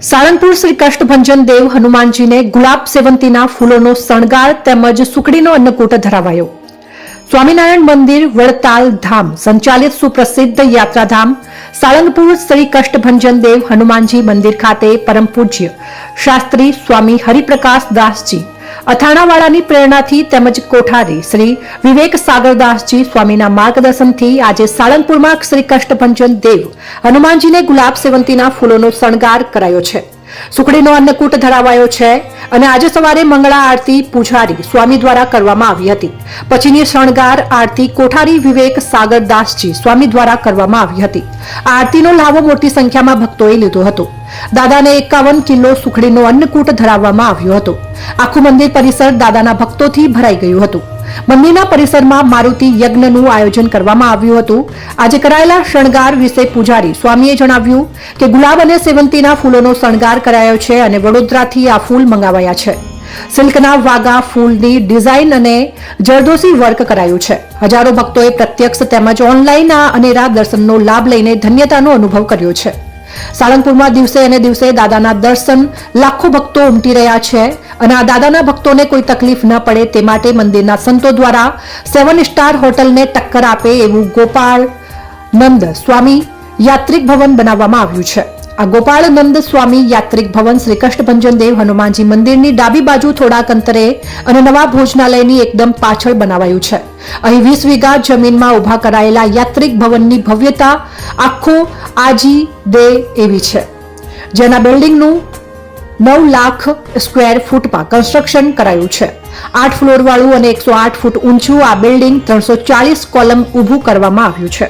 સાળંગપુર શ્રી કષ્ટભંજન દેવ હનુમાનજીને ગુલાબ સેવંતીના ફૂલોનો શણગાર તેમજ સુખડીનો અન્નકૂટ ધરાવાયો. સ્વામિનારાયણ મંદિર વડતાલ ધામ સંચાલિત સુપ્રસિદ્ધ યાત્રાધામ સાળંગપુર શ્રી કષ્ટભંજન દેવ હનુમાનજી મંદિર ખાતે પરમ પૂજ્ય શાસ્ત્રી સ્વામી હરિપ્રકાશ દાસજી અથાણાવાળાની પ્રેરણાથી તેમજ કોઠારી શ્રી વિવેક સાગરદાસજી સ્વામીના માર્ગદર્શનથી આજે સાળંગપુરમાં શ્રી કષ્ટભંજન દેવ હનુમાનજીને ગુલાબ સેવંતીના ફૂલોનો શણગાર કરાયો છે. સુખડીનો અન્નકૂટ ધરાવાયો છે અને આજે સવારે મંગળા આરતી પૂજારી સ્વામી દ્વારા કરવામાં આવી હતી. પછીની શણગાર આરતી કોઠારી વિવેક સાગરદાસજી સ્વામી દ્વારા કરવામાં આવી હતી. આ આરતીનો લાવો મોટી સંખ્યામાં ભક્તોએ લીધો હતો. દાદાને 51 કિલો સુખડીનો અન્નકૂટ ધરાવવામાં આવ્યો હતો. આખું મંદિર પરિસર દાદાના ભક્તોથી ભરાઈ ગયું હતું. મંદિરના પરિસરમાં મારુતિ યજ્ઞનું આયોજન કરવામાં આવ્યું હતું. આજે કરાયેલા શણગાર વિશે પૂજારી સ્વામીએ જણાવ્યું કે ગુલાબ અને સેવંતીના ફૂલોનો શણગાર કરાયો છે અને વડોદરાથી આ ફૂલ મંગાવાયા છે. સિલ્કના વાગા ફૂલની ડિઝાઇન અને જરદોશી વર્ક કરાયું છે. હજારો ભક્તોએ પ્રત્યક્ષ તેમજ ઓનલાઈન આ અનેરા દર્શનનો લાભ લઈને ધન્યતાનો અનુભવ કર્યો છે. સાળંગપુરમાં દિવસે અને દિવસે દાદાના દર્શન લાખો ભક્તો ઉમટી રહ્યા છે અને આ દાદાના ભક્તોને કોઈ તકલીફ ન પડે તે માટે મંદિરના સંતો દ્વારા 7 સ્ટાર હોટલને ટક્કર આપે એવું ગોપાળ નંદ સ્વામી યાત્રિક ભવન બનાવવામાં આવ્યું છે. આ ગોપાળ નંદ સ્વામી યાત્રિક ભવન શ્રી કષ્ટભંજન દેવ હનુમાનજી મંદિરની ડાબી બાજુ થોડાક અંતરે અને નવા ભોજનાલયની એકદમ પાછળ બનાવાયું છે. અહીં 20 વીઘા જમીનમાં ઉભા કરાયેલા યાત્રિક ભવનની ભવ્યતા આખો આજી દે એવી છે, જેના બિલ્ડિંગનું 9 લાખ સ્ક્વેર ફૂટમાં કન્સ્ટ્રક્શન કરાયું છે. 8 ફ્લોર વાળું અને 108 ફૂટ ઊંચું આ બિલ્ડિંગ 340 કોલમ ઊભું કરવામાં આવ્યું છે.